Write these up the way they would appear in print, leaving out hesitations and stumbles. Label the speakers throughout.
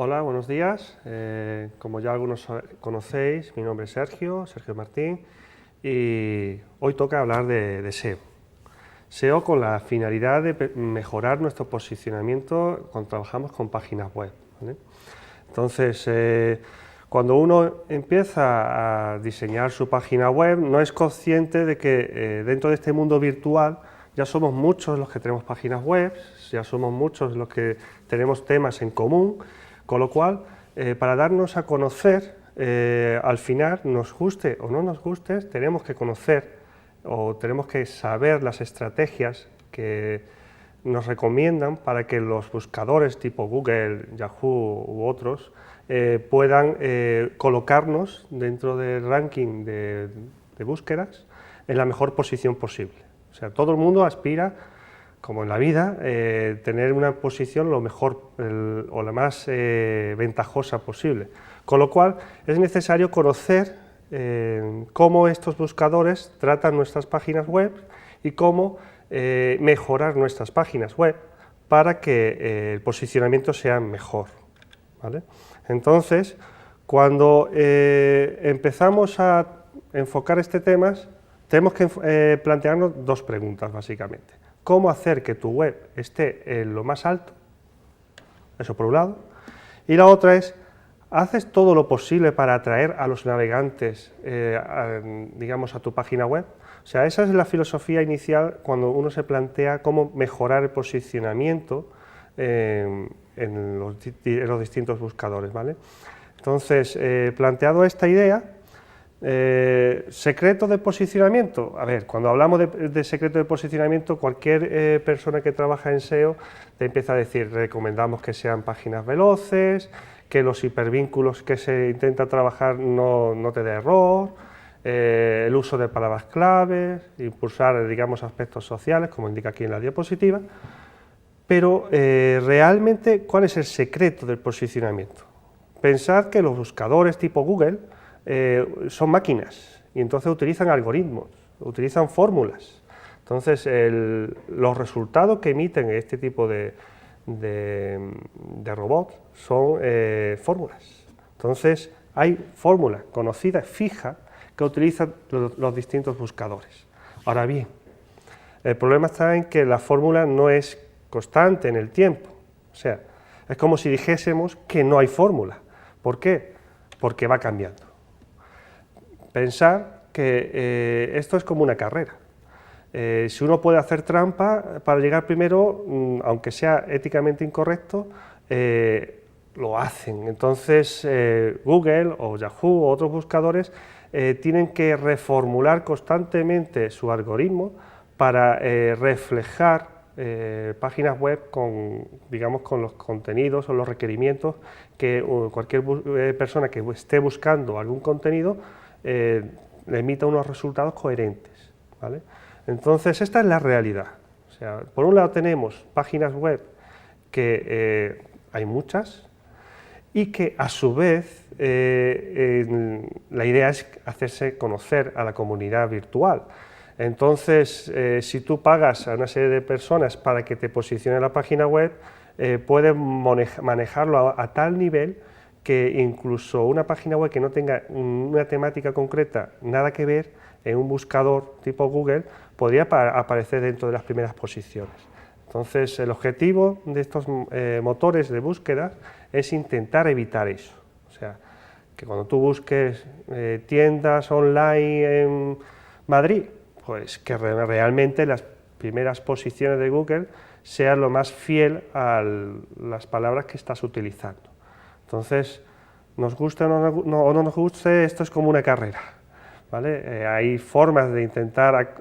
Speaker 1: Hola, buenos días. Como ya algunos conocéis, mi nombre es Sergio Martín, y hoy toca hablar de SEO. SEO con la finalidad de mejorar nuestro posicionamiento cuando trabajamos con páginas web, ¿vale? Entonces, cuando uno empieza a diseñar su página web, no es consciente de que dentro de este mundo virtual ya somos muchos los que tenemos páginas web, ya somos muchos los que tenemos temas en común, con lo cual, para darnos a conocer, al final, nos guste o no nos guste, tenemos que conocer o tenemos que saber las estrategias que nos recomiendan para que los buscadores tipo Google, Yahoo u otros puedan colocarnos dentro del ranking de búsquedas en la mejor posición posible. O sea, todo el mundo aspira, como en la vida, tener una posición lo mejor o la más ventajosa posible. Con lo cual, es necesario conocer cómo estos buscadores tratan nuestras páginas web y cómo mejorar nuestras páginas web para que el posicionamiento sea mejor, ¿vale? Entonces, cuando empezamos a enfocar este tema, tenemos que plantearnos dos preguntas, básicamente. ¿Cómo hacer que tu web esté en lo más alto? Eso por un lado. Y la otra es, ¿haces todo lo posible para atraer a los navegantes, digamos, a tu página web? O sea, esa es la filosofía inicial cuando uno se plantea cómo mejorar el posicionamiento en los distintos buscadores, ¿vale? Entonces, planteado esta idea, secreto de posicionamiento. A ver, cuando hablamos de secreto de posicionamiento, cualquier persona que trabaja en SEO te empieza a decir, recomendamos que sean páginas veloces, que los hipervínculos que se intenta trabajar no te dé error, el uso de palabras claves, impulsar, digamos, aspectos sociales, como indica aquí en la diapositiva. Pero realmente, ¿cuál es el secreto del posicionamiento? Pensad que los buscadores tipo Google son máquinas y entonces utilizan algoritmos, utilizan fórmulas. Entonces, los resultados que emiten este tipo de robots son fórmulas. Entonces, hay fórmulas conocidas, fijas, que utilizan los distintos buscadores. Ahora bien, el problema está en que la fórmula no es constante en el tiempo. O sea, es como si dijésemos que no hay fórmula. ¿Por qué? Porque va cambiando. Pensar que esto es como una carrera. Si uno puede hacer trampa para llegar primero, aunque sea éticamente incorrecto, lo hacen. Entonces, Google o Yahoo o otros buscadores tienen que reformular constantemente su algoritmo para reflejar páginas web con, digamos, con los contenidos o los requerimientos que cualquier persona que esté buscando algún contenido le emita unos resultados coherentes, ¿vale? Entonces, esta es la realidad. O sea, por un lado tenemos páginas web que hay muchas y que a su vez la idea es hacerse conocer a la comunidad virtual. Entonces, si tú pagas a una serie de personas para que te posicione la página web, puedes manejarlo a tal nivel que incluso una página web que no tenga una temática concreta, nada que ver, en un buscador tipo Google, podría aparecer dentro de las primeras posiciones. Entonces, el objetivo de estos motores de búsqueda es intentar evitar eso. O sea, que cuando tú busques tiendas online en Madrid, pues que realmente las primeras posiciones de Google sean lo más fiel a las palabras que estás utilizando. Entonces, nos guste o no nos guste, esto es como una carrera, ¿vale? Hay formas de intentar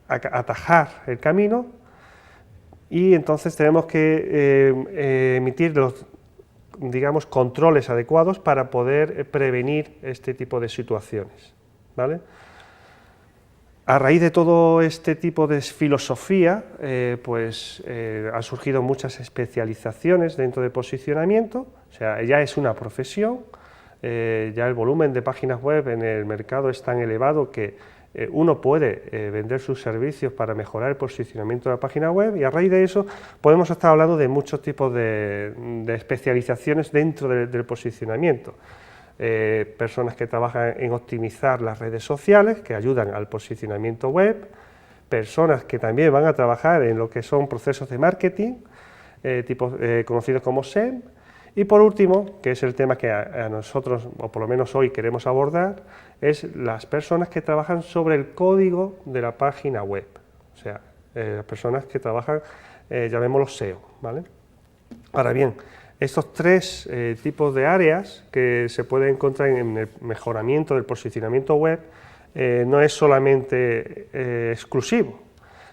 Speaker 1: atajar el camino y entonces tenemos que emitir los, digamos, controles adecuados para poder prevenir este tipo de situaciones, ¿vale? A raíz de todo este tipo de filosofía, han surgido muchas especializaciones dentro de posicionamiento, o sea, ya es una profesión, ya el volumen de páginas web en el mercado es tan elevado que uno puede vender sus servicios para mejorar el posicionamiento de la página web, y a raíz de eso podemos estar hablando de muchos tipos de especializaciones dentro del posicionamiento. Personas que trabajan en optimizar las redes sociales, que ayudan al posicionamiento web, personas que también van a trabajar en lo que son procesos de marketing, conocidos como SEM, y por último, que es el tema que a nosotros, o por lo menos hoy, queremos abordar, es las personas que trabajan sobre el código de la página web, o sea, las personas que trabajan, llamémoslo SEO, ¿vale? Ahora bien, estos tres tipos de áreas que se pueden encontrar en el mejoramiento del posicionamiento web no es solamente exclusivo.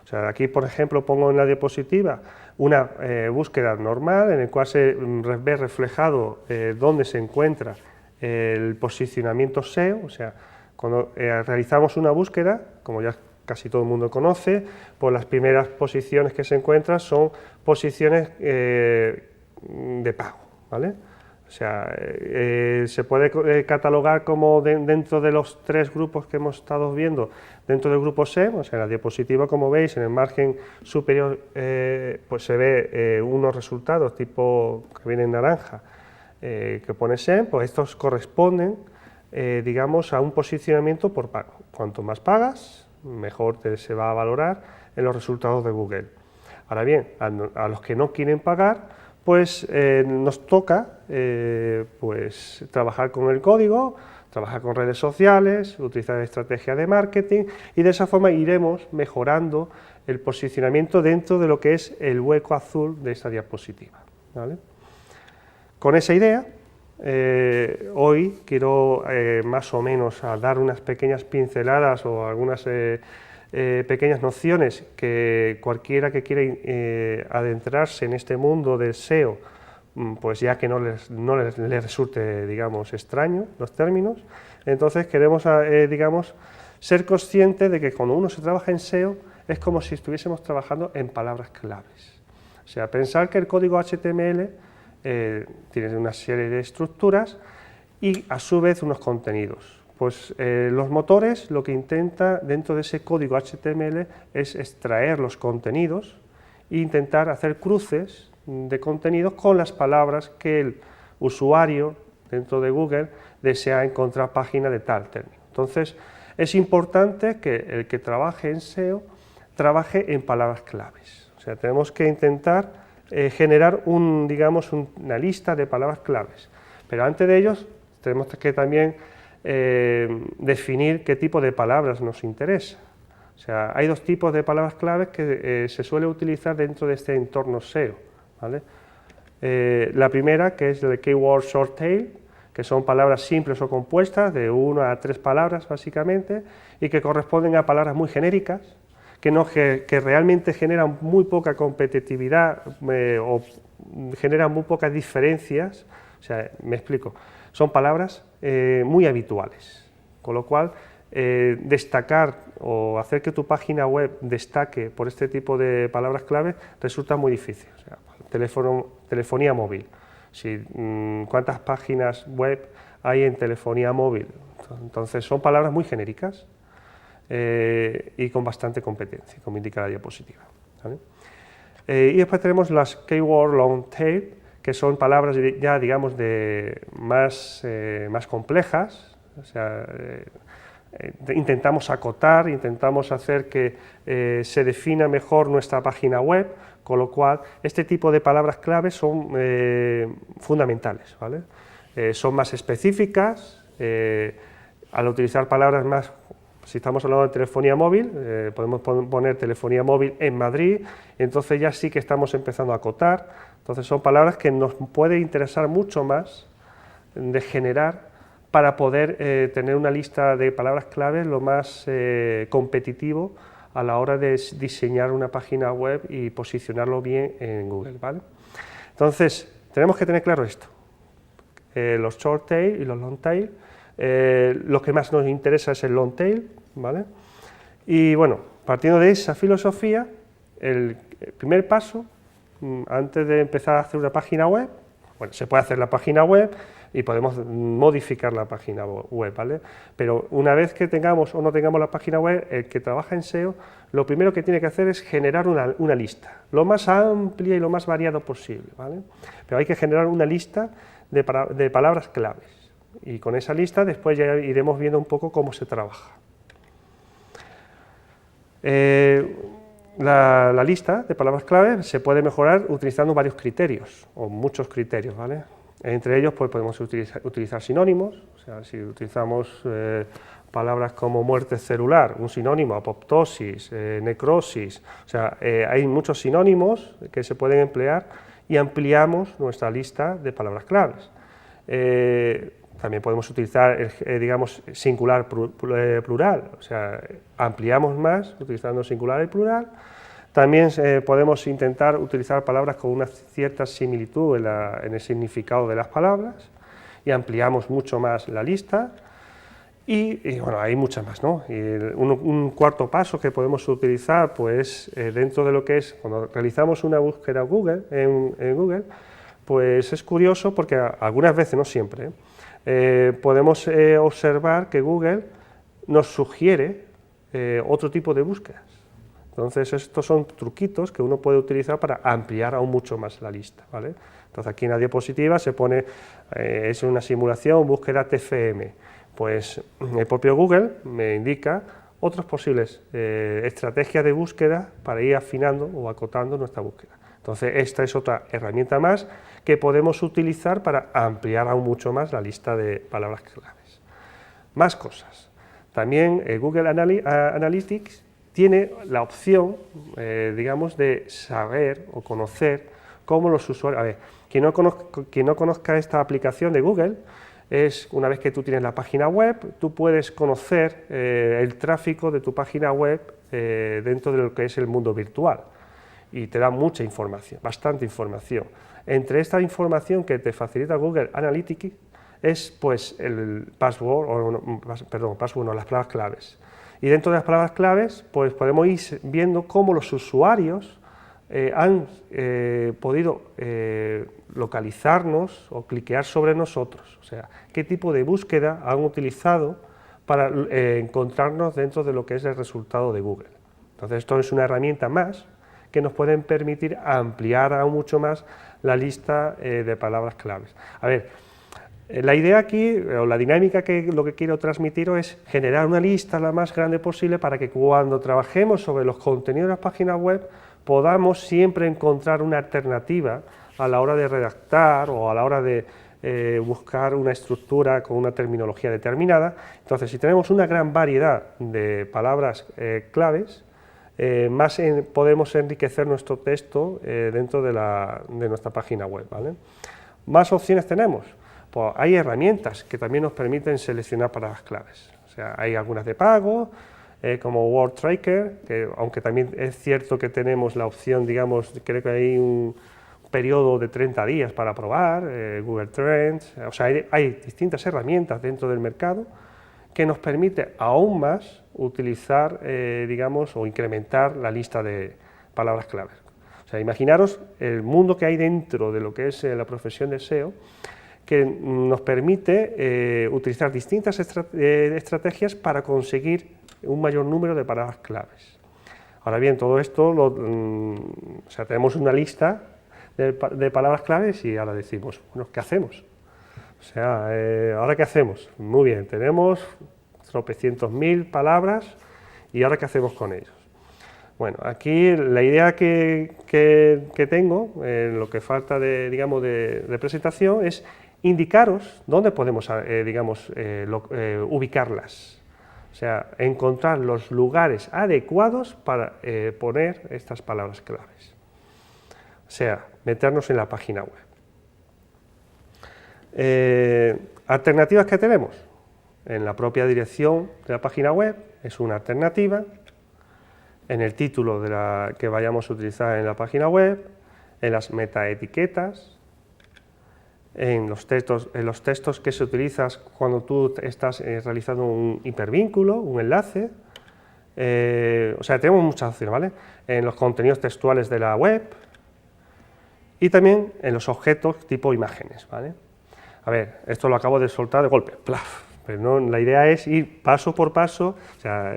Speaker 1: O sea, aquí, por ejemplo, pongo en la diapositiva una búsqueda normal en la cual se ve reflejado dónde se encuentra el posicionamiento SEO. O sea, cuando realizamos una búsqueda, como ya casi todo el mundo conoce, pues las primeras posiciones que se encuentran son posiciones de pago, ¿vale? O sea, se puede catalogar como dentro de los tres grupos que hemos estado viendo, dentro del grupo SEM, o sea, en la diapositiva, como veis, en el margen superior pues se ve unos resultados tipo que viene en naranja, que pone SEM, pues estos corresponden, digamos, a un posicionamiento por pago. Cuanto más pagas, mejor se va a valorar en los resultados de Google. Ahora bien, a los que no quieren pagar, pues nos toca pues trabajar con el código, trabajar con redes sociales, utilizar estrategias de marketing, y de esa forma iremos mejorando el posicionamiento dentro de lo que es el hueco azul de esta diapositiva, ¿vale? Con esa idea, hoy quiero más o menos dar unas pequeñas pinceladas o algunas pequeñas nociones que cualquiera que quiera adentrarse en este mundo del SEO, pues ya que no les resulte, digamos, extraño los términos. Entonces queremos, digamos, ser conscientes de que cuando uno se trabaja en SEO es como si estuviésemos trabajando en palabras claves. O sea, pensar que el código HTML tiene una serie de estructuras y a su vez unos contenidos. Pues los motores lo que intenta dentro de ese código HTML es extraer los contenidos e intentar hacer cruces de contenidos con las palabras que el usuario dentro de Google desea encontrar página de tal término. Entonces es importante que el que trabaje en SEO trabaje en palabras claves. O sea, tenemos que intentar generar digamos, una lista de palabras claves, pero antes de ellos tenemos que también definir qué tipo de palabras nos interesa. O sea, hay dos tipos de palabras claves que se suele utilizar dentro de este entorno SEO, ¿vale? La primera, que es el keyword short tail, que son palabras simples o compuestas de 1 a 3 palabras básicamente, y que corresponden a palabras muy genéricas, que realmente generan muy poca competitividad o generan muy pocas diferencias. O sea, me explico. Son palabras muy habituales, con lo cual destacar o hacer que tu página web destaque por este tipo de palabras clave resulta muy difícil. O sea, telefonía móvil. ¿Cuántas páginas web hay en telefonía móvil? Entonces son palabras muy genéricas y con bastante competencia, como indica la diapositiva, ¿vale? Y después tenemos las keyword long tail, que son palabras ya, digamos, más complejas. O sea, intentamos acotar, intentamos hacer que se defina mejor nuestra página web, con lo cual este tipo de palabras clave son fundamentales, ¿vale? Son más específicas, al utilizar palabras más, si estamos hablando de telefonía móvil, podemos poner telefonía móvil en Madrid, entonces ya sí que estamos empezando a acotar. Entonces son palabras que nos puede interesar mucho más de generar para poder tener una lista de palabras claves lo más competitivo a la hora de diseñar una página web y posicionarlo bien en Google, ¿vale? Entonces tenemos que tener claro esto, los short tail y los long tail. Lo que más nos interesa es el long tail, ¿vale? Y bueno, partiendo de esa filosofía, el primer paso, antes de empezar a hacer una página web, bueno, se puede hacer la página web, y podemos modificar la página web, ¿vale? Pero una vez que tengamos o no tengamos la página web, el que trabaja en SEO, lo primero que tiene que hacer es generar una lista, lo más amplia y lo más variado posible, ¿vale? Pero hay que generar una lista de palabras claves, y con esa lista después ya iremos viendo un poco cómo se trabaja. La lista de palabras clave se puede mejorar utilizando varios criterios, o muchos criterios, ¿vale? Entre ellos pues, podemos utilizar sinónimos, o sea, si utilizamos palabras como muerte celular, un sinónimo, apoptosis, necrosis, o sea, hay muchos sinónimos que se pueden emplear y ampliamos nuestra lista de palabras claves. También podemos utilizar, digamos, singular plural, o sea, ampliamos más utilizando singular y plural. También podemos intentar utilizar palabras con una cierta similitud en el significado de las palabras y ampliamos mucho más la lista. Y bueno, hay muchas más, ¿no? Y un cuarto paso que podemos utilizar, pues dentro de lo que es, cuando realizamos una búsqueda en Google, pues es curioso porque algunas veces, no siempre, podemos observar que Google nos sugiere otro tipo de búsquedas. Entonces, estos son truquitos que uno puede utilizar para ampliar aún mucho más la lista, ¿vale? Entonces, aquí en la diapositiva se pone, es una simulación, búsqueda TFM. Pues el propio Google me indica otras posibles estrategias de búsqueda para ir afinando o acotando nuestra búsqueda. Entonces, esta es otra herramienta más que podemos utilizar para ampliar aún mucho más la lista de palabras claves. Más cosas. También Google Analytics tiene la opción, digamos, de saber o conocer cómo los usuarios... A ver, quien no conozca esta aplicación de Google, es una vez que tú tienes la página web, tú puedes conocer el tráfico de tu página web dentro de lo que es el mundo virtual. Y te da mucha información, bastante información. Entre esta información que te facilita Google Analytics es pues el password, las palabras claves. Y dentro de las palabras claves pues podemos ir viendo cómo los usuarios han podido localizarnos o cliquear sobre nosotros, o sea, qué tipo de búsqueda han utilizado para encontrarnos dentro de lo que es el resultado de Google. Entonces, esto es una herramienta más que nos pueden permitir ampliar aún mucho más la lista de palabras claves. A ver, la idea aquí, o la dinámica que lo que quiero transmitiros es generar una lista la más grande posible para que cuando trabajemos sobre los contenidos de las páginas web podamos siempre encontrar una alternativa a la hora de redactar o a la hora de buscar una estructura con una terminología determinada. Entonces, si tenemos una gran variedad de palabras claves, podemos enriquecer nuestro texto dentro de nuestra página web, ¿vale? ¿Más opciones tenemos? Pues hay herramientas que también nos permiten seleccionar palabras claves. O sea, hay algunas de pago, como WordTracker, que aunque también es cierto que tenemos la opción, digamos, creo que hay un periodo de 30 días para probar, Google Trends, o sea, hay distintas herramientas dentro del mercado que nos permite aún más utilizar, digamos, o incrementar la lista de palabras claves. O sea, imaginaros el mundo que hay dentro de lo que es la profesión de SEO, que nos permite utilizar distintas estrategias para conseguir un mayor número de palabras claves. Ahora bien, todo esto, o sea, tenemos una lista de palabras claves y ahora decimos, bueno, ¿qué hacemos? O sea, ¿ahora qué hacemos? Muy bien, tenemos tropecientos mil palabras y ¿ahora qué hacemos con ellos? Bueno, aquí la idea que tengo, lo que falta digamos, de presentación, es indicaros dónde podemos, digamos, ubicarlas. O sea, encontrar los lugares adecuados para poner estas palabras claves. O sea, meternos en la página web. ¿Alternativas que tenemos? En la propia dirección de la página web es una alternativa. En el título que vayamos a utilizar en la página web, en las metaetiquetas, en los textos que se utilizan cuando tú estás realizando un hipervínculo, un enlace. O sea, tenemos muchas opciones, ¿vale? En los contenidos textuales de la web y también en los objetos tipo imágenes, ¿vale? A ver, esto lo acabo de soltar de golpe, ¡plaf! Pero no, la idea es ir paso por paso, o sea,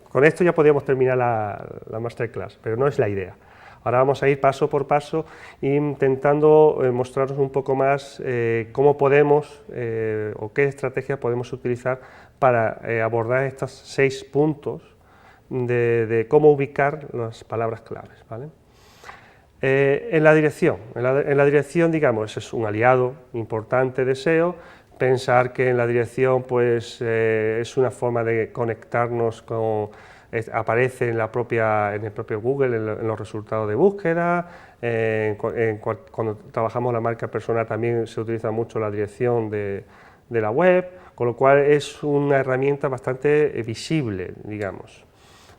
Speaker 1: con esto ya podríamos terminar la masterclass, pero no es la idea. Ahora vamos a ir paso por paso intentando mostraros un poco más cómo podemos o qué estrategias podemos utilizar para abordar estos 6 puntos de cómo ubicar las palabras claves, ¿vale? En la dirección, digamos, es un aliado importante de SEO. Pensar que en la dirección pues, es una forma de conectarnos con, aparece en el propio Google, en los resultados de búsqueda. Cuando trabajamos la marca personal también se utiliza mucho la dirección de la web, con lo cual es una herramienta bastante visible, digamos.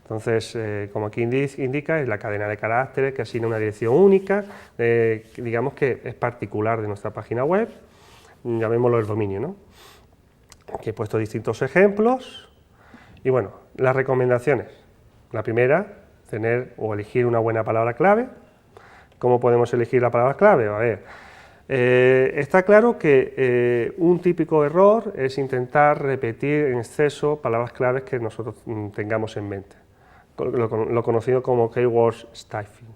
Speaker 1: Entonces, como aquí indica, es la cadena de caracteres que asigna una dirección única, digamos que es particular de nuestra página web, llamémoslo el dominio, ¿no? Aquí he puesto distintos ejemplos y bueno, las recomendaciones. La primera, tener o elegir una buena palabra clave. ¿Cómo podemos elegir la palabra clave? A ver, está claro que un típico error es intentar repetir en exceso palabras claves que nosotros tengamos en mente, lo conocido como keywords stuffing.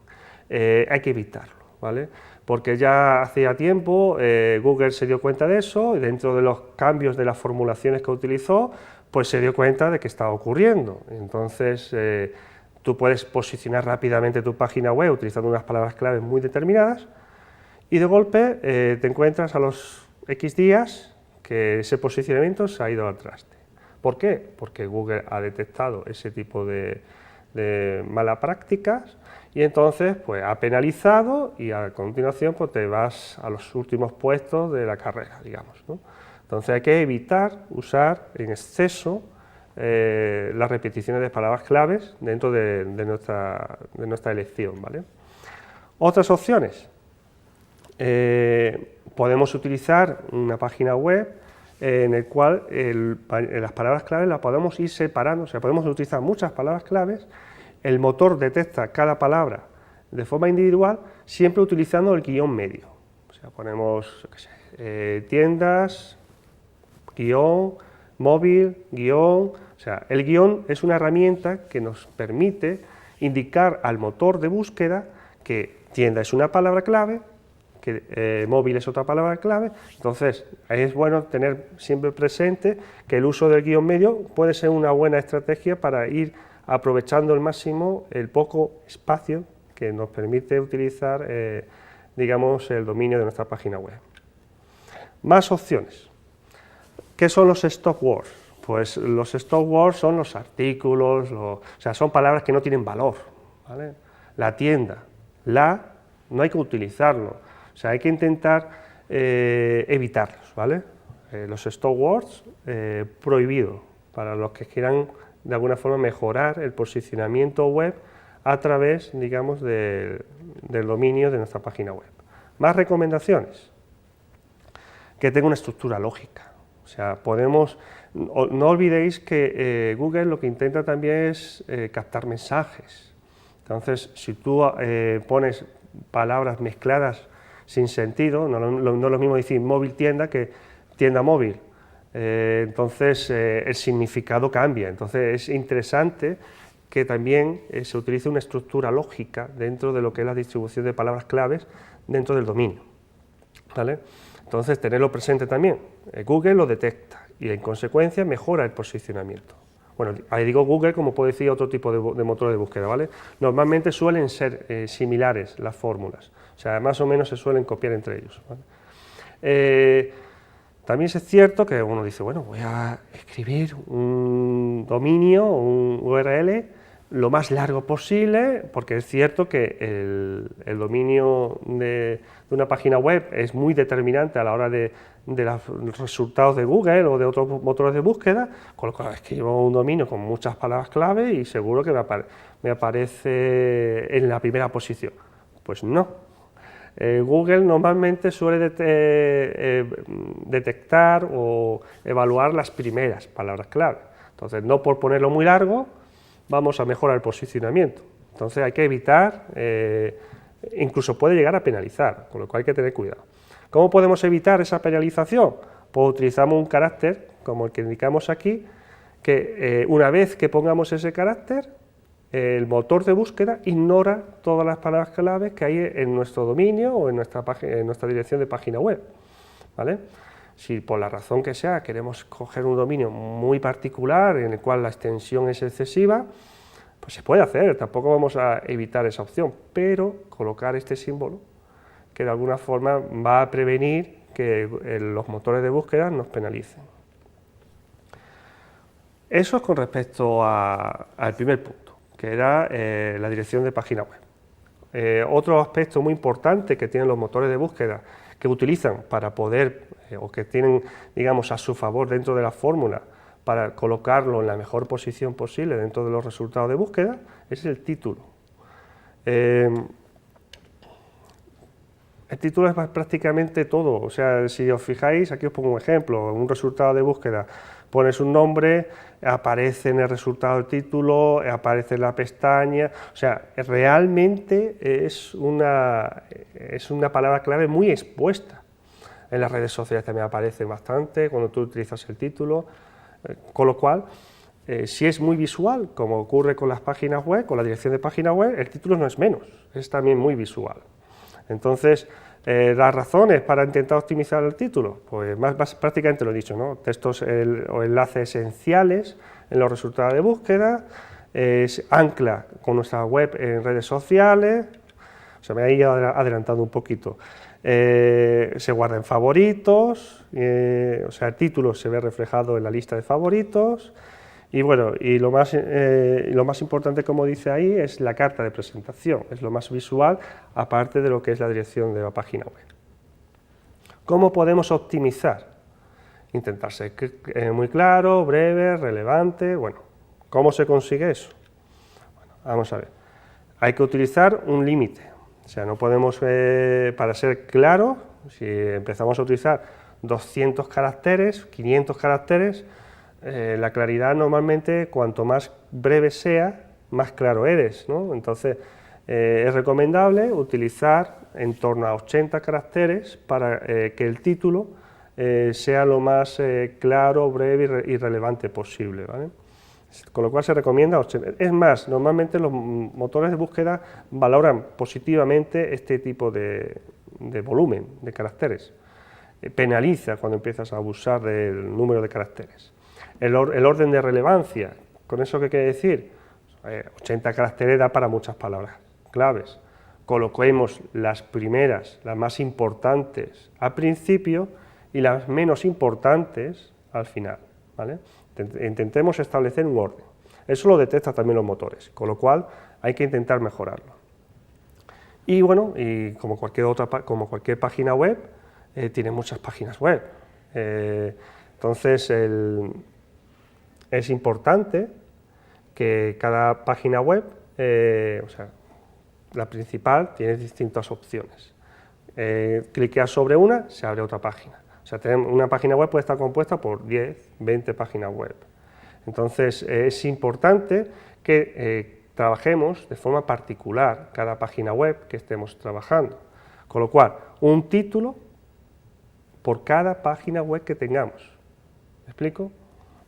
Speaker 1: Hay que evitarlo, ¿vale? Porque ya hacía tiempo Google se dio cuenta de eso y dentro de los cambios de las formulaciones que utilizó, pues se dio cuenta de que estaba ocurriendo. Entonces, tú puedes posicionar rápidamente tu página web utilizando unas palabras claves muy determinadas y de golpe te encuentras a los X días que ese posicionamiento se ha ido al traste. ¿Por qué? Porque Google ha detectado ese tipo de malas prácticas y entonces pues ha penalizado y a continuación pues te vas a los últimos puestos de la carrera, digamos, ¿no? Entonces hay que evitar usar en exceso las repeticiones de palabras claves dentro de nuestra elección, ¿vale? Otras opciones. Podemos utilizar una página web en el cual las palabras claves las podemos ir separando, o sea, podemos utilizar muchas palabras claves, el motor detecta cada palabra de forma individual, siempre utilizando el guión medio. O sea, ponemos, qué sé, tiendas, guión, móvil, guión, o sea, el guión es una herramienta que nos permite indicar al motor de búsqueda que tienda es una palabra clave, que móvil es otra palabra clave, entonces es bueno tener siempre presente que el uso del guión medio puede ser una buena estrategia para ir aprovechando al máximo el poco espacio que nos permite utilizar, digamos, el dominio de nuestra página web. Más opciones. ¿Qué son los stop words? Pues los stop words son los artículos, o sea, son palabras que no tienen valor, ¿vale? La tienda, no hay que utilizarlo. O sea, hay que intentar evitarlos, ¿vale? Los stop words, prohibido para los que quieran de alguna forma mejorar el posicionamiento web a través, digamos, del dominio de nuestra página web. Más recomendaciones. Que tenga una estructura lógica. O sea, no olvidéis que Google lo que intenta también es captar mensajes. Entonces, si tú pones palabras mezcladas sin sentido, no es lo mismo decir móvil tienda que tienda móvil, entonces el significado cambia. Entonces es interesante que también se utilice una estructura lógica dentro de lo que es la distribución de palabras claves dentro del dominio, ¿vale? Entonces tenerlo presente también, Google lo detecta y en consecuencia mejora el posicionamiento. Bueno, ahí digo Google como puedo decir otro tipo de motor de búsqueda, ¿vale? Normalmente suelen ser similares las fórmulas, o sea, más o menos se suelen copiar entre ellos, ¿vale? También es cierto que uno dice, bueno, voy a escribir un dominio, un URL, lo más largo posible, porque es cierto que el dominio de una página web es muy determinante a la hora de los resultados de Google o de otros motores de búsqueda, con lo cual escribo un dominio con muchas palabras clave y seguro que me aparece en la primera posición. Pues no. Google normalmente suele detectar o evaluar las primeras palabras clave. Entonces, no por ponerlo muy largo, vamos a mejorar el posicionamiento. Entonces, hay que evitar, incluso puede llegar a penalizar, con lo cual hay que tener cuidado. ¿Cómo podemos evitar esa penalización? Pues utilizamos un carácter, como el que indicamos aquí, que una vez que pongamos ese carácter, el motor de búsqueda ignora todas las palabras claves que hay en nuestro dominio o en nuestra dirección de página web, ¿vale? Si por la razón que sea queremos coger un dominio muy particular en el cual la extensión es excesiva, pues se puede hacer, tampoco vamos a evitar esa opción, pero colocar este símbolo que de alguna forma va a prevenir que los motores de búsqueda nos penalicen. Eso es con respecto al primer punto, que era la dirección de página web. Otro aspecto muy importante que tienen los motores de búsqueda que utilizan para poder, o que tienen, digamos, a su favor dentro de la fórmula para colocarlo en la mejor posición posible dentro de los resultados de búsqueda, es el título. El título es prácticamente todo, o sea, si os fijáis, aquí os pongo un ejemplo, un resultado de búsqueda, pones un nombre, aparece en el resultado el título, aparece en la pestaña, o sea, realmente es una palabra clave muy expuesta. En las redes sociales también aparece bastante cuando tú utilizas el título, con lo cual, si es muy visual, como ocurre con las páginas web, con la dirección de página web, el título no es menos, es también muy visual. Entonces, las razones para intentar optimizar el título, pues prácticamente lo he dicho, ¿no? Textos o enlaces esenciales en los resultados de búsqueda, ancla con nuestra web en redes sociales, o sea, me he ido adelantando un poquito, se guarda en favoritos, o sea, el título se ve reflejado en la lista de favoritos. Y bueno, y lo más importante, como dice ahí, es la carta de presentación, es lo más visual, aparte de lo que es la dirección de la página web. ¿Cómo podemos optimizar? Intentar ser muy claro, breve, relevante. Bueno, ¿cómo se consigue eso? Bueno, vamos a ver. Hay que utilizar un límite, o sea, no podemos, para ser claro, si empezamos a utilizar 200 caracteres, 500 caracteres, la claridad normalmente, cuanto más breve sea, más claro eres, ¿no? Entonces, es recomendable utilizar en torno a 80 caracteres para que el título sea lo más claro, breve y relevante posible, ¿vale? Con lo cual se recomienda 80. Es más, normalmente los motores de búsqueda valoran positivamente este tipo de volumen de caracteres. Penaliza cuando empiezas a abusar del número de caracteres. El orden de relevancia, ¿con eso qué quiere decir? 80 caracteres da para muchas palabras claves. Coloquemos las primeras, las más importantes al principio y las menos importantes al final, ¿vale? Intentemos establecer un orden. Eso lo detectan también los motores, con lo cual hay que intentar mejorarlo. Y bueno, y como cualquier página web, tiene muchas páginas web. Entonces, es importante que cada página web, o sea, la principal, tiene distintas opciones. Cliqueas sobre una, se abre otra página. O sea, una página web puede estar compuesta por 10, 20 páginas web. Entonces, es importante que trabajemos de forma particular cada página web que estemos trabajando. Con lo cual, un título por cada página web que tengamos. ¿Me explico?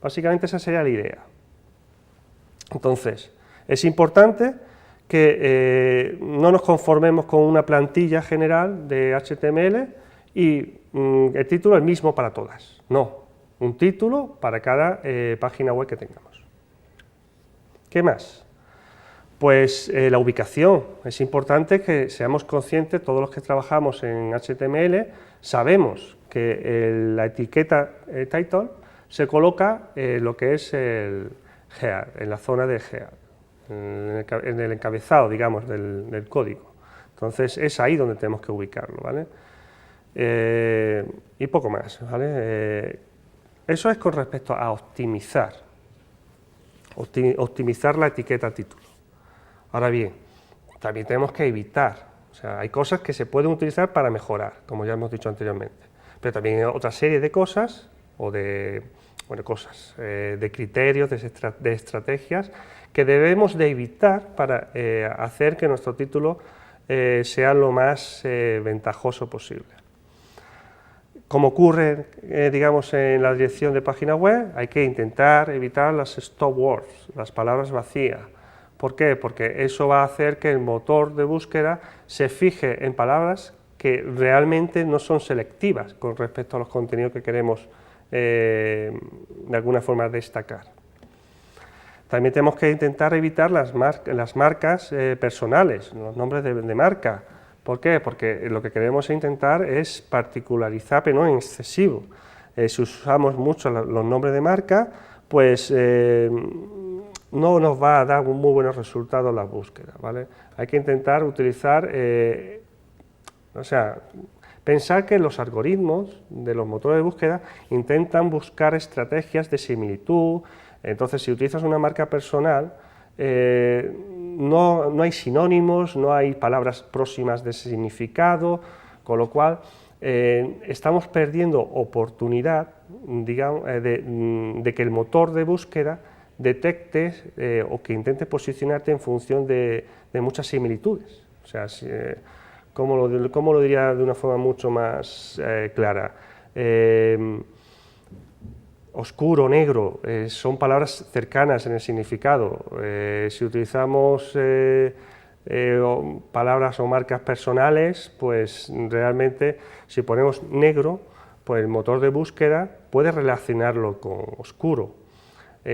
Speaker 1: Básicamente esa sería la idea. Entonces, es importante que no nos conformemos con una plantilla general de HTML y el título es el mismo para todas. No, un título para cada página web que tengamos. ¿Qué más? Pues la ubicación. Es importante que seamos conscientes, todos los que trabajamos en HTML, sabemos que la etiqueta title se coloca lo que es el header, en la zona de header, en el encabezado, digamos, del código. Entonces, es ahí donde tenemos que ubicarlo, ¿vale? Y poco más, ¿vale? Eso es con respecto a optimizar la etiqueta título. Ahora bien, también tenemos que evitar, o sea, hay cosas que se pueden utilizar para mejorar, como ya hemos dicho anteriormente, pero también hay otra serie de cosas, o de criterios, de estrategias, que debemos de evitar para hacer que nuestro título sea lo más ventajoso posible. Como ocurre, digamos, en la dirección de página web, hay que intentar evitar las stop words, las palabras vacías. ¿Por qué? Porque eso va a hacer que el motor de búsqueda se fije en palabras que realmente no son selectivas con respecto a los contenidos que queremos de alguna forma destacar. También tenemos que intentar evitar las marcas personales, los nombres de marca. ¿Por qué? Porque lo que queremos intentar es particularizar, pero no en excesivo. Si usamos mucho los nombres de marca, pues no nos va a dar muy buenos resultados la búsqueda, ¿vale? Hay que intentar utilizar, pensar que los algoritmos de los motores de búsqueda intentan buscar estrategias de similitud. Entonces, si utilizas una marca personal, no hay sinónimos, no hay palabras próximas de significado, con lo cual estamos perdiendo oportunidad, digamos, de que el motor de búsqueda detecte o que intente posicionarte en función de muchas similitudes. O sea, ¿cómo lo diría de una forma mucho más clara? Oscuro, negro, son palabras cercanas en el significado. Si utilizamos palabras o marcas personales, pues realmente si ponemos negro, pues el motor de búsqueda puede relacionarlo con oscuro.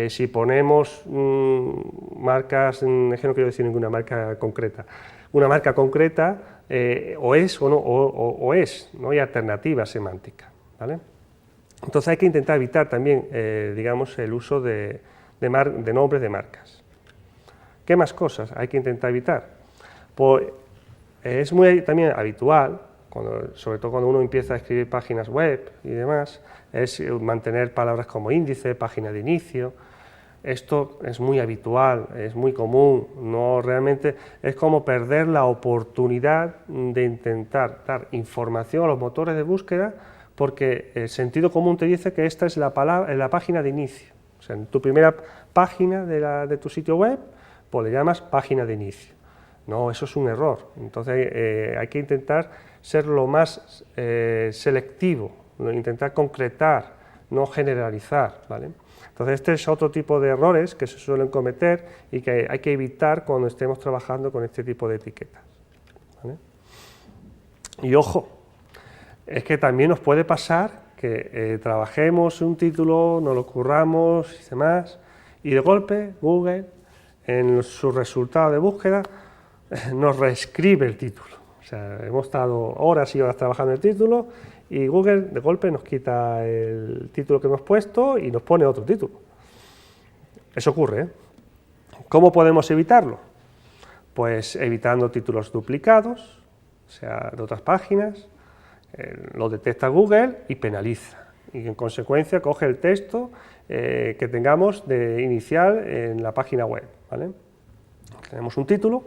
Speaker 1: Si ponemos marcas, es que no quiero decir ninguna marca concreta, una marca concreta o es o no, o es, no hay alternativa semántica, ¿vale? Entonces hay que intentar evitar también, digamos, el uso de nombres de marcas. ¿Qué más cosas hay que intentar evitar? Pues es muy también habitual, sobre todo cuando uno empieza a escribir páginas web y demás, es mantener palabras como índice, página de inicio. Esto es muy habitual, es muy común, no realmente es como perder la oportunidad de intentar dar información a los motores de búsqueda, porque el sentido común te dice que esta es la página de inicio. O sea, en tu primera página de tu sitio web, pues le llamas página de inicio. No, eso es un error. Entonces hay que intentar ser lo más selectivo, intentar concretar, no generalizar, ¿vale? Entonces este es otro tipo de errores que se suelen cometer y que hay que evitar cuando estemos trabajando con este tipo de etiquetas, ¿vale? Y ojo, es que también nos puede pasar que trabajemos un título, nos lo curramos y demás, y de golpe Google, en su resultado de búsqueda, nos reescribe el título. O sea, hemos estado horas y horas trabajando el título y Google de golpe nos quita el título que hemos puesto y nos pone otro título. Eso ocurre, ¿eh? ¿Cómo podemos evitarlo? Pues evitando títulos duplicados, o sea, de otras páginas. Lo detecta Google y penaliza, y en consecuencia coge el texto que tengamos de inicial en la página web, ¿vale? Tenemos un título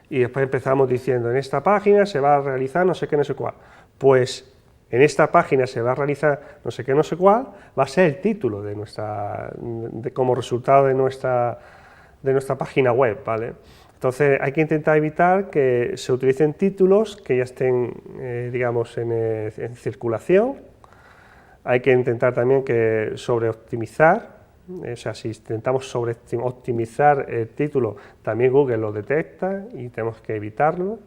Speaker 1: y después empezamos diciendo en esta página se va a realizar no sé qué, no sé cuál. Pues en esta página se va a realizar no sé qué, no sé cuál, va a ser el título como resultado de nuestra página web, ¿vale? Entonces hay que intentar evitar que se utilicen títulos que ya estén, digamos, en circulación. Hay que intentar también que sobreoptimizar, o sea, si intentamos sobreoptimizar el título, también Google lo detecta y tenemos que evitarlo.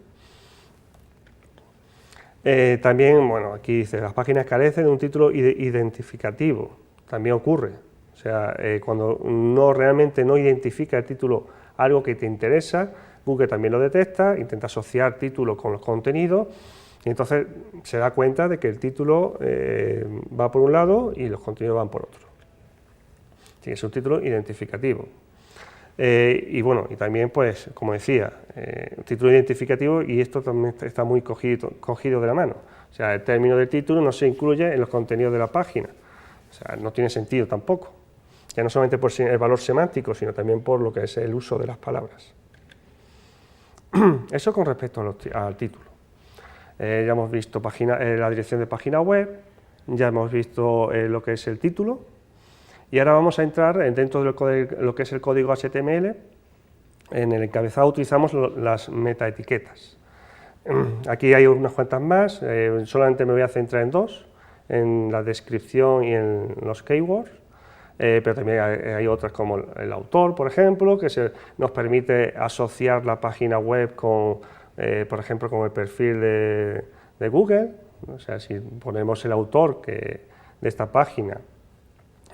Speaker 1: También, bueno, aquí dice, las páginas carecen de un título identificativo, también ocurre. O sea, cuando realmente no identifica el título algo que te interesa, Google también lo detecta, intenta asociar título con los contenidos y entonces se da cuenta de que el título va por un lado y los contenidos van por otro. Sí, es un título identificativo. Y bueno, y también, pues, como decía, un título identificativo, y esto también está muy cogido de la mano. O sea, el término del título no se incluye en los contenidos de la página. O sea, no tiene sentido tampoco. Ya no solamente por el valor semántico, sino también por lo que es el uso de las palabras. Eso con respecto al título. Ya hemos visto la dirección de página web, ya hemos visto lo que es el título, y ahora vamos a entrar dentro de lo que es el código HTML. En el encabezado utilizamos las metaetiquetas. Aquí hay unas cuantas más, solamente me voy a centrar en dos. en la descripción y en los keywords, pero también hay otras como el autor, por ejemplo, que nos permite asociar la página web con, por ejemplo, con el perfil de Google. O sea, si ponemos el autor de esta página,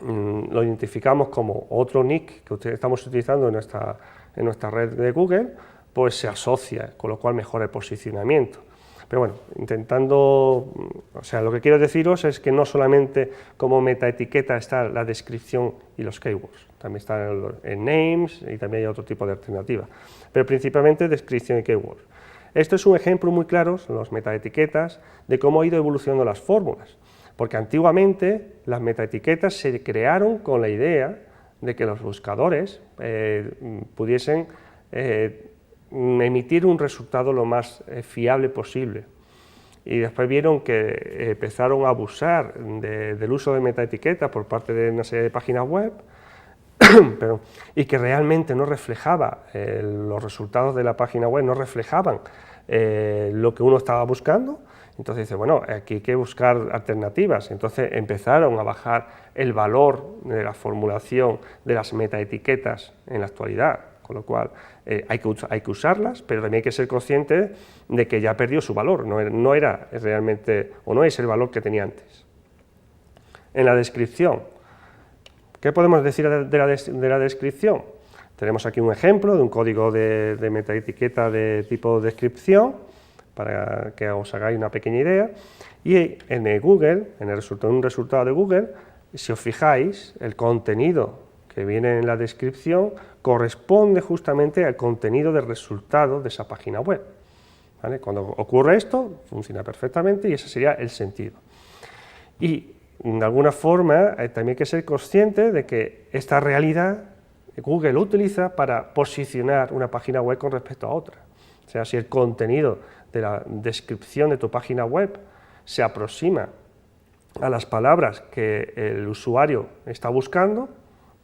Speaker 1: lo identificamos como otro nick que estamos utilizando en nuestra red de Google, pues se asocia, con lo cual mejora el posicionamiento. Pero bueno, o sea, lo que quiero deciros es que no solamente como metaetiqueta está la descripción y los keywords, también está el names y también hay otro tipo de alternativa, pero principalmente descripción y keywords. Esto es un ejemplo muy claro, los metaetiquetas, de cómo han ido evolucionando las fórmulas, porque antiguamente las metaetiquetas se crearon con la idea de que los buscadores pudiesen emitir un resultado lo más fiable posible. Y después vieron que empezaron a abusar del uso de metaetiquetas por parte de una serie de páginas web y que realmente no reflejaba los resultados de la página web, no reflejaban lo que uno estaba buscando. Entonces dice, bueno, aquí hay que buscar alternativas. Entonces empezaron a bajar el valor de la formulación de las metaetiquetas en la actualidad, con lo cual hay que usarlas, pero también hay que ser consciente de que ya perdió su valor, no era realmente, o no es el valor que tenía antes. En la descripción, ¿qué podemos decir de la descripción? Tenemos aquí un ejemplo de un código de metaetiqueta de tipo descripción, para que os hagáis una pequeña idea, y en Google, en un resultado de Google, si os fijáis, el contenido que viene en la descripción corresponde justamente al contenido del resultado de esa página web. ¿Vale? Cuando ocurre esto, funciona perfectamente y ese sería el sentido. Y de alguna forma también hay que ser consciente de que esta realidad Google lo utiliza para posicionar una página web con respecto a otra. O sea, si el contenido de la descripción de tu página web se aproxima a las palabras que el usuario está buscando,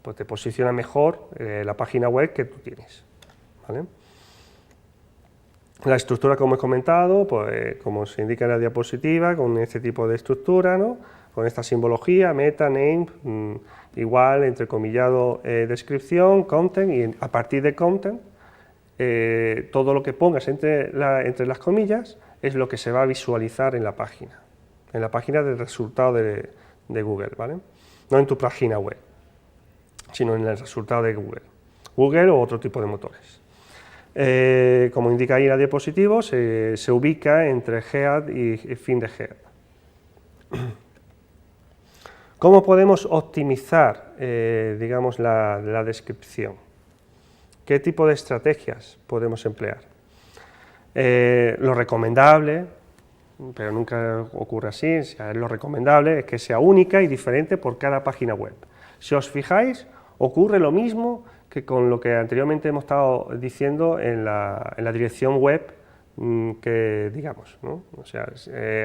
Speaker 1: pues te posiciona mejor la página web que tú tienes. ¿Vale? La estructura, como he comentado, pues como se indica en la diapositiva, con este tipo de estructura, ¿no? Con esta simbología, meta, name, igual, entrecomillado, descripción, content, y a partir de content, todo lo que pongas entre las comillas es lo que se va a visualizar en la página del resultado de Google, ¿vale? No en tu página web, sino en el resultado de Google o otro tipo de motores. Como indica ahí en la diapositiva, se ubica entre head y fin de head. ¿Cómo podemos optimizar, digamos, la descripción? ¿Qué tipo de estrategias podemos emplear? Lo recomendable, pero nunca ocurre así, lo recomendable es que sea única y diferente por cada página web. Si os fijáis, ocurre lo mismo que con lo que anteriormente hemos estado diciendo en la dirección web, que digamos, ¿no? O sea,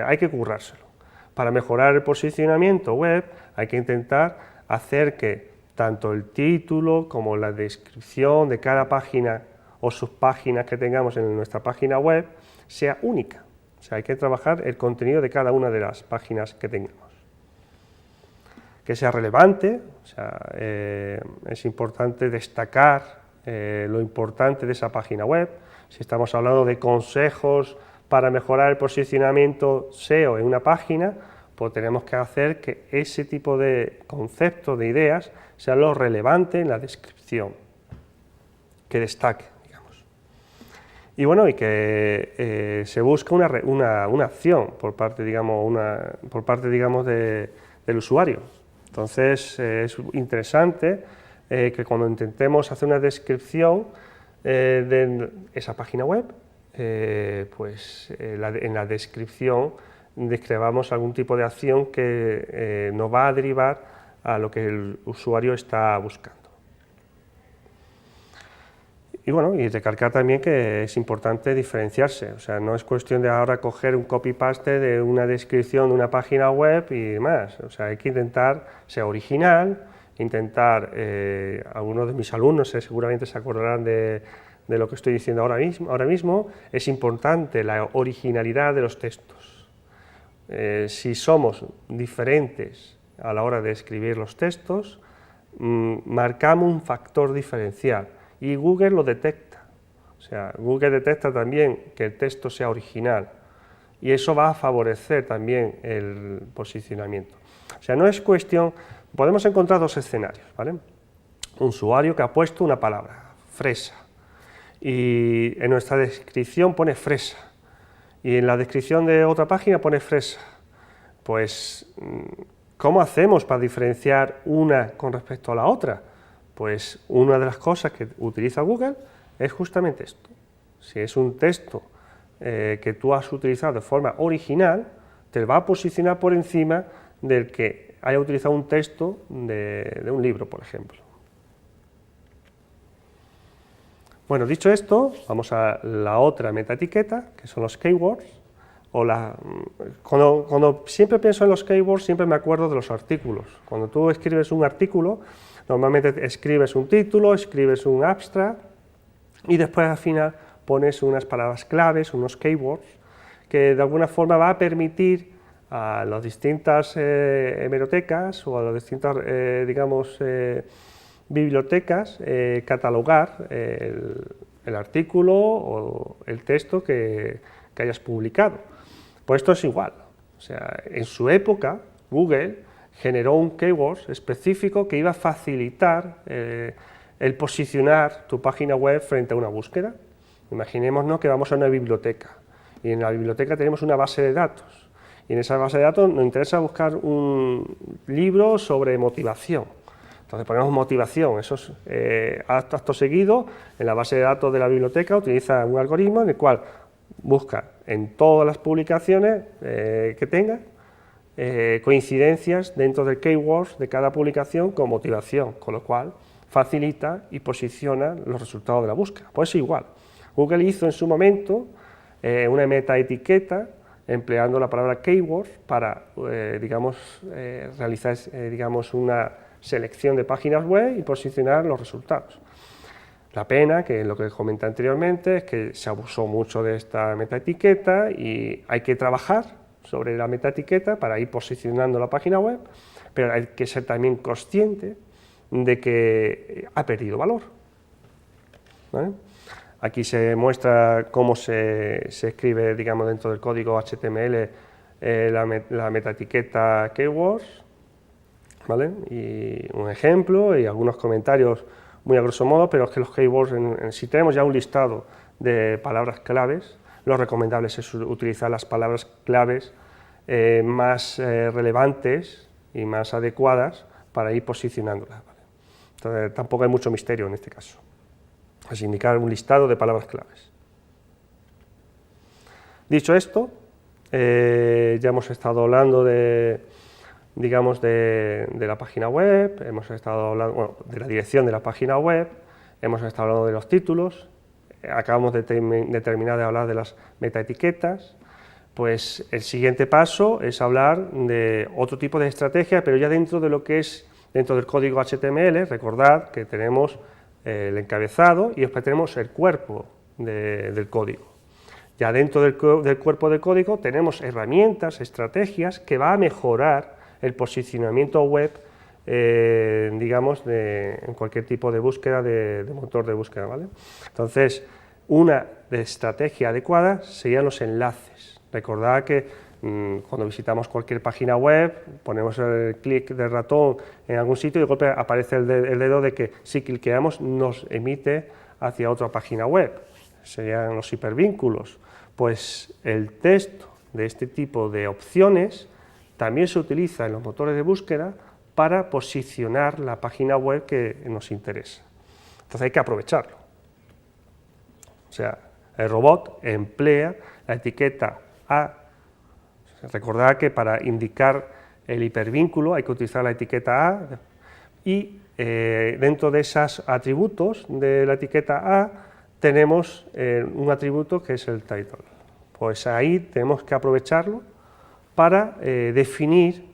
Speaker 1: hay que currárselo. Para mejorar el posicionamiento web hay que intentar hacer que tanto el título como la descripción de cada página o subpáginas que tengamos en nuestra página web sea única. O sea, hay que trabajar el contenido de cada una de las páginas que tengamos. Que sea relevante, o sea, es importante destacar lo importante de esa página web. Si estamos hablando de consejos para mejorar el posicionamiento SEO en una página, pues tenemos que hacer que ese tipo de conceptos, de ideas, sea lo relevante en la descripción, que destaque, digamos. Y bueno, y que se busque una acción por parte, digamos, del usuario. Entonces, es interesante que cuando intentemos hacer una descripción de esa página web, pues en la descripción describamos algún tipo de acción que nos va a derivar a lo que el usuario está buscando. Y bueno, y recalcar también que es importante diferenciarse, o sea, no es cuestión de ahora coger un copy-paste de una descripción de una página web y demás, o sea, hay que intentar ser original, intentar, algunos de mis alumnos seguramente se acordarán de lo que estoy diciendo ahora mismo, es importante la originalidad de los textos. si somos diferentes a la hora de escribir los textos, marcamos un factor diferencial y Google lo detecta. O sea, Google detecta también que el texto sea original y eso va a favorecer también el posicionamiento. O sea, no es cuestión, podemos encontrar dos escenarios, ¿vale? Un usuario que ha puesto una palabra, fresa, y en nuestra descripción pone fresa, y en la descripción de otra página pone fresa. Pues, ¿cómo hacemos para diferenciar una con respecto a la otra? Pues una de las cosas que utiliza Google es justamente esto. Si es un texto que tú has utilizado de forma original, te va a posicionar por encima del que haya utilizado un texto de un libro, por ejemplo. Bueno, dicho esto, vamos a la otra metaetiqueta, que son los keywords. Cuando siempre pienso en los keywords, siempre me acuerdo de los artículos. Cuando tú escribes un artículo, normalmente escribes un título, escribes un abstract y después al final pones unas palabras claves, unos keywords, que de alguna forma va a permitir a las distintas hemerotecas o a las distintas, bibliotecas catalogar el artículo o el texto que hayas publicado. Pues esto es igual. O sea, en su época, Google generó un keyword específico que iba a facilitar el posicionar tu página web frente a una búsqueda. Imaginémonos que vamos a una biblioteca y en la biblioteca tenemos una base de datos y en esa base de datos nos interesa buscar un libro sobre motivación. Entonces ponemos motivación, eso es acto seguido, en la base de datos de la biblioteca utiliza un algoritmo en el cual busca en todas las publicaciones que tenga coincidencias dentro del keywords de cada publicación con motivación, con lo cual facilita y posiciona los resultados de la búsqueda. Pues igual, Google hizo en su momento una metaetiqueta empleando la palabra keywords para, realizar, una selección de páginas web y posicionar los resultados. La pena, que es lo que comenté anteriormente, es que se abusó mucho de esta metaetiqueta y hay que trabajar sobre la metaetiqueta para ir posicionando la página web, pero hay que ser también consciente de que ha perdido valor, ¿vale? Aquí se muestra cómo se escribe, dentro del código HTML la metaetiqueta keywords, ¿vale? Y un ejemplo y algunos comentarios muy a grosso modo, pero es que los keywords, si tenemos ya un listado de palabras claves, lo recomendable es utilizar las palabras claves más relevantes y más adecuadas para ir posicionándolas, ¿vale? Entonces, tampoco hay mucho misterio en este caso. Es indicar un listado de palabras claves. Dicho esto, ya hemos estado hablando de la página web, hemos estado hablando de la dirección de la página web, hemos estado hablando de los títulos, acabamos de terminar de hablar de las metaetiquetas. Pues el siguiente paso es hablar de otro tipo de estrategia, pero ya dentro de lo que es dentro del código HTML. Recordad que tenemos el encabezado y después tenemos el cuerpo del código. Ya dentro del cuerpo del código tenemos herramientas, estrategias que va a mejorar el posicionamiento web, en cualquier tipo de búsqueda de motor de búsqueda, ¿vale? Entonces, una estrategia adecuada serían los enlaces. Recordad que cuando visitamos cualquier página web, ponemos el clic del ratón en algún sitio y de golpe aparece el dedo de que si cliqueamos nos emite hacia otra página web. Serían los hipervínculos. Pues el texto de este tipo de opciones también se utiliza en los motores de búsqueda para posicionar la página web que nos interesa. Entonces hay que aprovecharlo. O sea, el robot emplea la etiqueta A. Recordad que para indicar el hipervínculo hay que utilizar la etiqueta A y dentro de esos atributos de la etiqueta A tenemos un atributo que es el title. Pues ahí tenemos que aprovecharlo para definir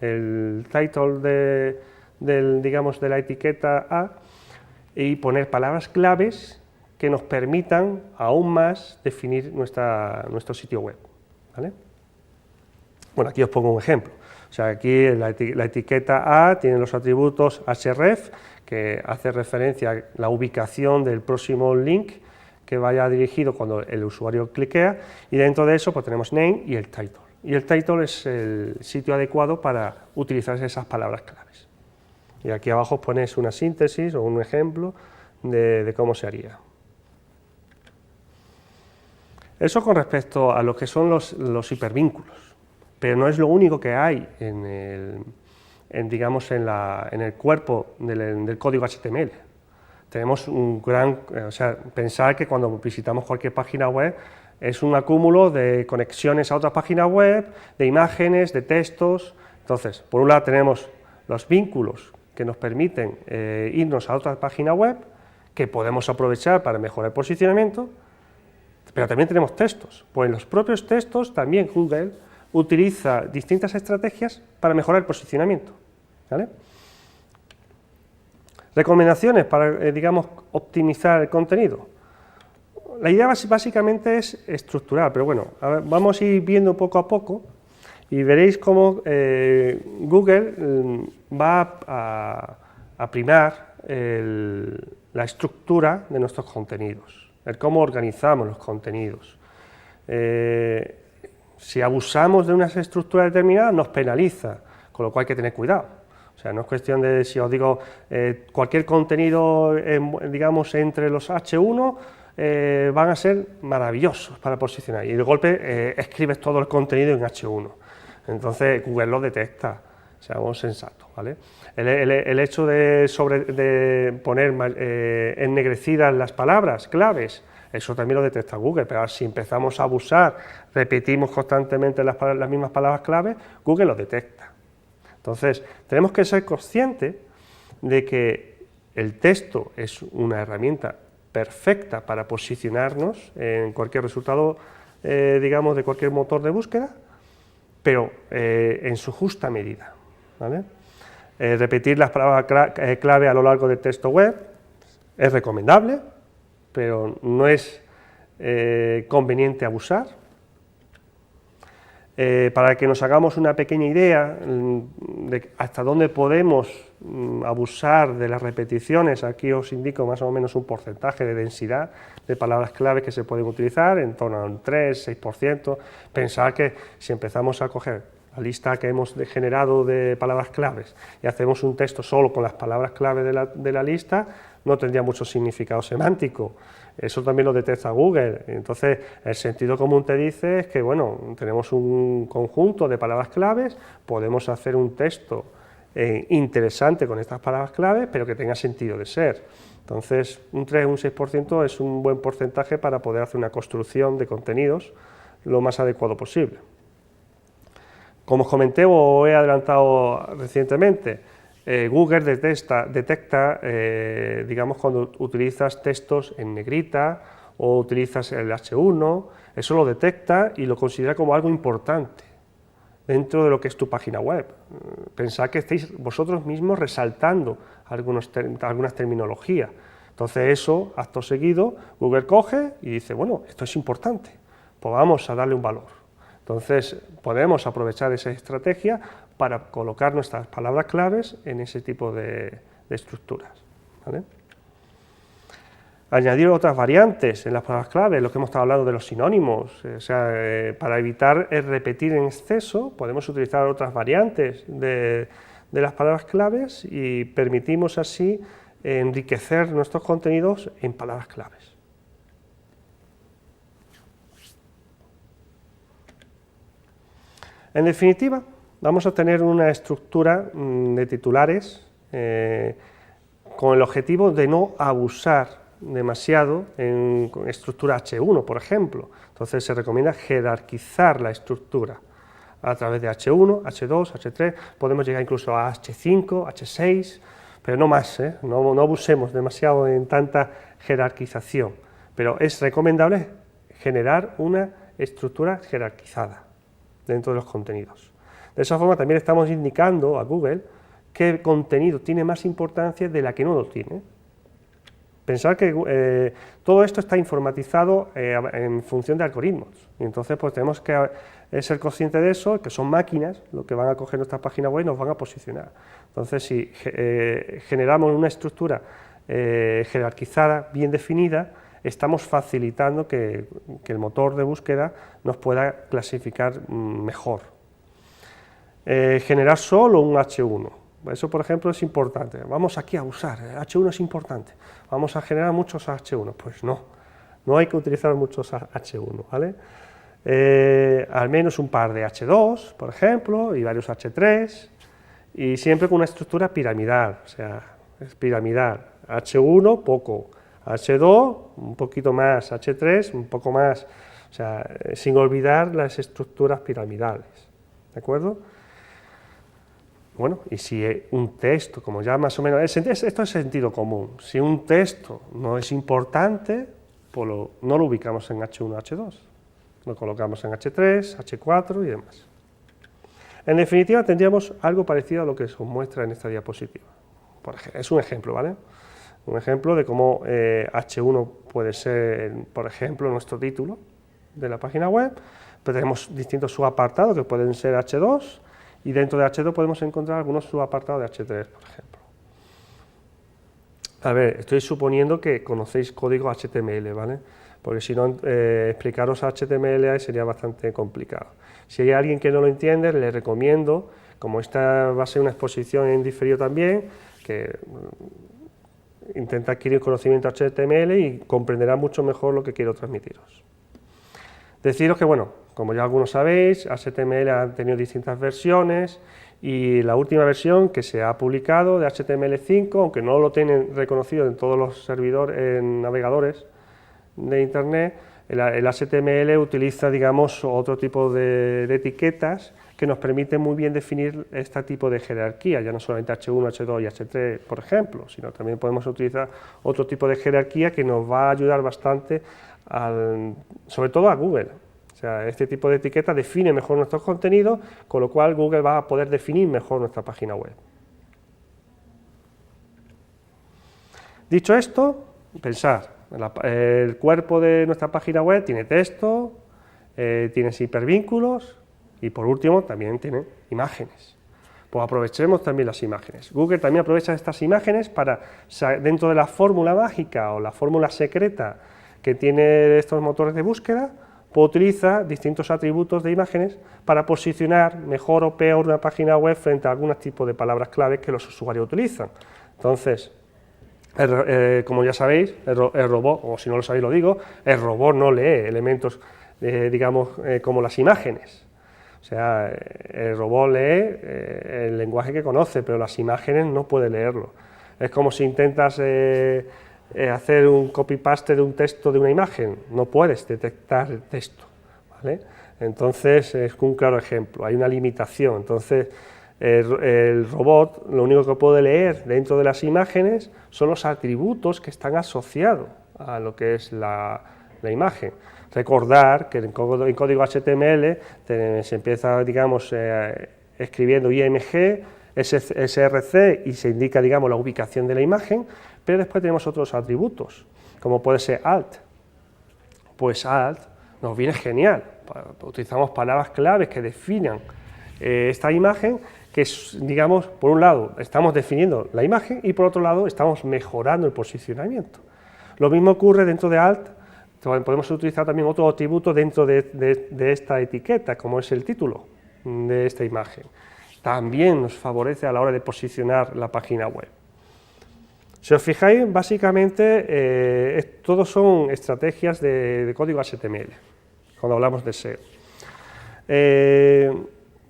Speaker 1: el title de la etiqueta A y poner palabras claves que nos permitan aún más definir nuestro sitio web, ¿vale? Bueno, aquí os pongo un ejemplo. O sea, aquí la etiqueta A tiene los atributos href, que hace referencia a la ubicación del próximo link que vaya dirigido cuando el usuario cliquea, y dentro de eso pues tenemos name y el title. Y el title es el sitio adecuado para utilizar esas palabras claves. Y aquí abajo os ponéis una síntesis o un ejemplo de cómo se haría. Eso con respecto a lo que son los hipervínculos, pero no es lo único que hay en el cuerpo del código HTML. Tenemos un gran, pensar que cuando visitamos cualquier página web es un acúmulo de conexiones a otras páginas web, de imágenes, de textos. Entonces, por un lado tenemos los vínculos que nos permiten irnos a otra página web, que podemos aprovechar para mejorar el posicionamiento, pero también tenemos textos. Pues en los propios textos también Google utiliza distintas estrategias para mejorar el posicionamiento, ¿vale? Recomendaciones para, optimizar el contenido. La idea básicamente es estructural, pero bueno, vamos a ir viendo poco a poco y veréis cómo Google va a primar la estructura de nuestros contenidos, el cómo organizamos los contenidos. Si abusamos de una estructura determinada, nos penaliza, con lo cual hay que tener cuidado. O sea, no es cuestión de, si os digo, cualquier contenido, entre los H1, van a ser maravillosos para posicionar. Y de golpe escribes todo el contenido en H1. Entonces Google lo detecta, seamos sensatos, ¿vale? El hecho de poner ennegrecidas las palabras claves, eso también lo detecta Google, pero si empezamos a abusar, repetimos constantemente las mismas palabras clave, Google lo detecta. Entonces, tenemos que ser conscientes de que el texto es una herramienta perfecta para posicionarnos en cualquier resultado, de cualquier motor de búsqueda, pero en su justa medida, ¿vale? Repetir las palabras clave a lo largo del texto web es recomendable, pero no es conveniente abusar. Para que nos hagamos una pequeña idea de hasta dónde podemos abusar de las repeticiones, aquí os indico más o menos un porcentaje de densidad de palabras clave que se pueden utilizar, en torno a un 3-6%. Pensad que si empezamos a coger la lista que hemos generado de palabras claves y hacemos un texto solo con las palabras clave de la lista, no tendría mucho significado semántico. Eso también lo detecta Google. Entonces, el sentido común te dice es que, bueno, tenemos un conjunto de palabras claves, podemos hacer un texto interesante con estas palabras claves, pero que tenga sentido de ser. Entonces, un 3 o un 6% es un buen porcentaje para poder hacer una construcción de contenidos lo más adecuado posible. Como os comenté o he adelantado recientemente, Google detecta cuando utilizas textos en negrita o utilizas el H1, eso lo detecta y lo considera como algo importante dentro de lo que es tu página web. Pensad que estáis vosotros mismos resaltando algunas terminologías. Entonces eso, acto seguido, Google coge y dice, bueno, esto es importante, pues vamos a darle un valor. Entonces podemos aprovechar esa estrategia para colocar nuestras palabras claves en ese tipo de estructuras, ¿vale? Añadir otras variantes en las palabras claves, lo que hemos estado hablando de los sinónimos, para evitar el repetir en exceso, podemos utilizar otras variantes de las palabras claves y permitimos así enriquecer nuestros contenidos en palabras claves. En definitiva, vamos a tener una estructura de titulares con el objetivo de no abusar demasiado en estructura H1, por ejemplo. Entonces se recomienda jerarquizar la estructura a través de H1, H2, H3, podemos llegar incluso a H5, H6, pero no más, no abusemos demasiado en tanta jerarquización, pero es recomendable generar una estructura jerarquizada dentro de los contenidos. De esa forma también estamos indicando a Google qué contenido tiene más importancia de la que no lo tiene. Pensar que todo esto está informatizado en función de algoritmos, y entonces pues tenemos que ser conscientes de eso, que son máquinas lo que van a coger nuestra página web y nos van a posicionar. Entonces, si generamos una estructura jerarquizada, bien definida, estamos facilitando que el motor de búsqueda nos pueda clasificar mejor. Generar solo un H1. Eso, por ejemplo, es importante. Vamos aquí a usar, el H1 es importante. Vamos a generar muchos H1. Pues no, no hay que utilizar muchos H1, ¿vale? Al menos un par de H2, por ejemplo, y varios H3, y siempre con una estructura piramidal, o sea, es piramidal. H1, poco. H2, un poquito más. H3, un poco más. O sea, sin olvidar las estructuras piramidales, ¿de acuerdo? Bueno, y si un texto, como ya más o menos, esto es sentido común, si un texto no es importante, pues no lo ubicamos en H1, H2, lo colocamos en H3, H4 y demás. En definitiva, tendríamos algo parecido a lo que se os muestra en esta diapositiva. Es un ejemplo, ¿vale? Un ejemplo de cómo H1 puede ser, por ejemplo, nuestro título de la página web, pero tenemos distintos subapartados que pueden ser H2, y dentro de H2 podemos encontrar algunos subapartados de H3, por ejemplo. A ver, estoy suponiendo que conocéis código HTML, ¿vale? Porque si no, explicaros HTML sería bastante complicado. Si hay alguien que no lo entiende, le recomiendo, como esta va a ser una exposición en diferido también, que intenta adquirir conocimiento de HTML y comprenderá mucho mejor lo que quiero transmitiros. Deciros que, bueno, como ya algunos sabéis, HTML ha tenido distintas versiones y la última versión que se ha publicado de HTML5, aunque no lo tienen reconocido en todos los servidores, navegadores de Internet, el HTML utiliza, digamos, otro tipo de etiquetas que nos permiten muy bien definir este tipo de jerarquía, ya no solamente H1, H2 y H3, por ejemplo, sino también podemos utilizar otro tipo de jerarquía que nos va a ayudar bastante, sobre todo a Google. O sea, este tipo de etiqueta define mejor nuestros contenidos, con lo cual Google va a poder definir mejor nuestra página web. Dicho esto, pensar, el cuerpo de nuestra página web tiene texto, tiene hipervínculos y por último también tiene imágenes. Pues aprovechemos también las imágenes. Google también aprovecha estas imágenes para, dentro de la fórmula mágica o la fórmula secreta que tiene estos motores de búsqueda, pues utiliza distintos atributos de imágenes para posicionar mejor o peor una página web frente a algunos tipos de palabras clave que los usuarios utilizan. Entonces, como ya sabéis, el robot, o si no lo sabéis lo digo, el robot no lee elementos, digamos, como las imágenes. O sea, el robot lee el lenguaje que conoce, pero las imágenes no puede leerlo. Es como si intentas hacer un copy-paste de un texto de una imagen, no puedes detectar el texto, ¿vale? Entonces, es un claro ejemplo, hay una limitación. Entonces, el robot lo único que puede leer dentro de las imágenes son los atributos que están asociados a lo que es la imagen. Recordar que en código HTML se empieza, digamos, escribiendo IMG, SRC y se indica, digamos, la ubicación de la imagen, pero después tenemos otros atributos, como puede ser alt. Pues alt nos viene genial, utilizamos palabras claves que definan esta imagen, que digamos, por un lado estamos definiendo la imagen y por otro lado estamos mejorando el posicionamiento. Lo mismo ocurre dentro de alt, podemos utilizar también otro atributo dentro de esta etiqueta, como es el título de esta imagen. También nos favorece a la hora de posicionar la página web. Si os fijáis, básicamente todos son estrategias de código HTML, cuando hablamos de SEO.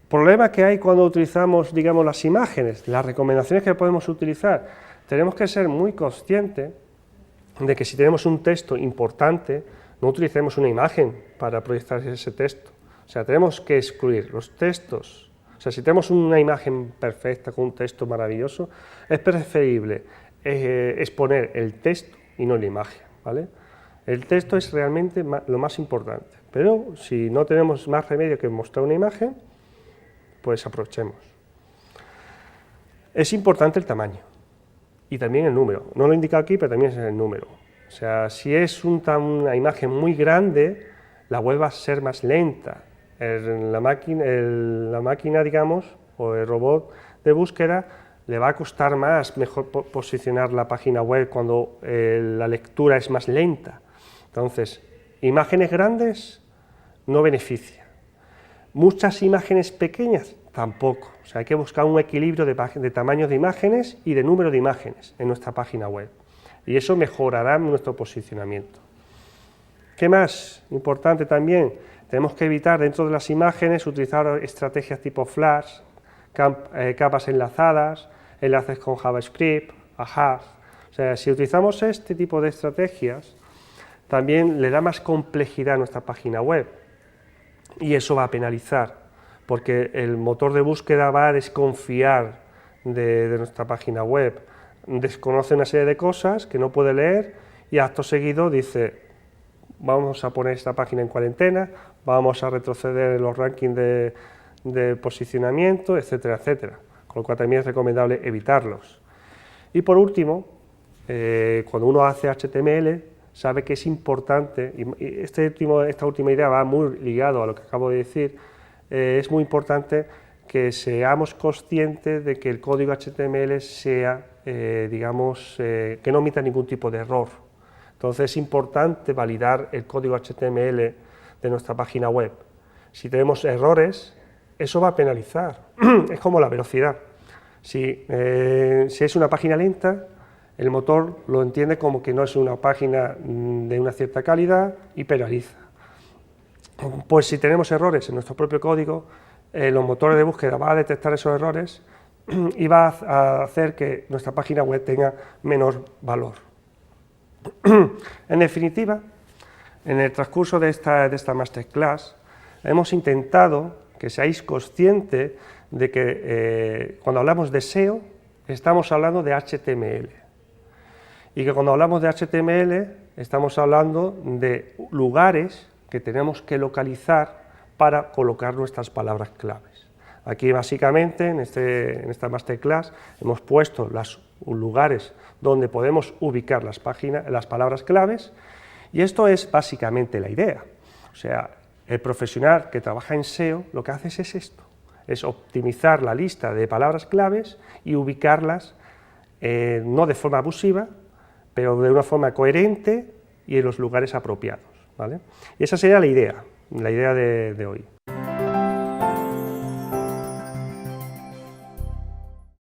Speaker 1: Problema que hay cuando utilizamos, digamos, las imágenes, las recomendaciones que podemos utilizar, tenemos que ser muy conscientes de que si tenemos un texto importante, no utilicemos una imagen para proyectar ese texto. O sea, tenemos que excluir los textos. O sea, si tenemos una imagen perfecta con un texto maravilloso, es preferible exponer el texto y no la imagen, ¿vale? El texto es realmente lo más importante, pero si no tenemos más remedio que mostrar una imagen, pues aprovechemos. Es importante el tamaño. y también el número. No lo he indicado aquí, pero también es el número. O sea, si es una imagen muy grande, la web va a ser más lenta. La máquina, digamos, o el robot de búsqueda, le va a costar más mejor posicionar la página web cuando la lectura es más lenta. Entonces, imágenes grandes no beneficia. Muchas imágenes pequeñas tampoco. O sea, hay que buscar un equilibrio de tamaños de imágenes y de número de imágenes en nuestra página web. Y eso mejorará nuestro posicionamiento. ¿Qué más? Importante también, tenemos que evitar dentro de las imágenes utilizar estrategias tipo Flash, capas enlazadas, enlaces con JavaScript, Ahrefs. O sea, si utilizamos este tipo de estrategias, también le da más complejidad a nuestra página web y eso va a penalizar, porque el motor de búsqueda va a desconfiar de nuestra página web, desconoce una serie de cosas que no puede leer y acto seguido dice: vamos a poner esta página en cuarentena, vamos a retroceder en los rankings de posicionamiento, etcétera, etcétera. Con lo cual también es recomendable evitarlos. Y por último, cuando uno hace HTML, sabe que es importante, y esta última idea va muy ligado a lo que acabo de decir, es muy importante que seamos conscientes de que el código HTML sea, que no omita ningún tipo de error. Entonces es importante validar el código HTML de nuestra página web. Si tenemos errores, eso va a penalizar. Es como la velocidad. Si es una página lenta, el motor lo entiende como que no es una página de una cierta calidad y penaliza. Pues si tenemos errores en nuestro propio código, los motores de búsqueda van a detectar esos errores y va a hacer que nuestra página web tenga menor valor. En definitiva, en el transcurso de esta masterclass, hemos intentado que seáis conscientes de que cuando hablamos de SEO, estamos hablando de HTML. Y que cuando hablamos de HTML, estamos hablando de lugares que tenemos que localizar para colocar nuestras palabras claves. Aquí básicamente en esta masterclass hemos puesto los lugares donde podemos ubicar las palabras claves y esto es básicamente la idea. O sea, el profesional que trabaja en SEO lo que hace es esto, es optimizar la lista de palabras claves y ubicarlas no de forma abusiva, pero de una forma coherente y en los lugares apropiados, ¿vale? Y esa sería la idea de hoy.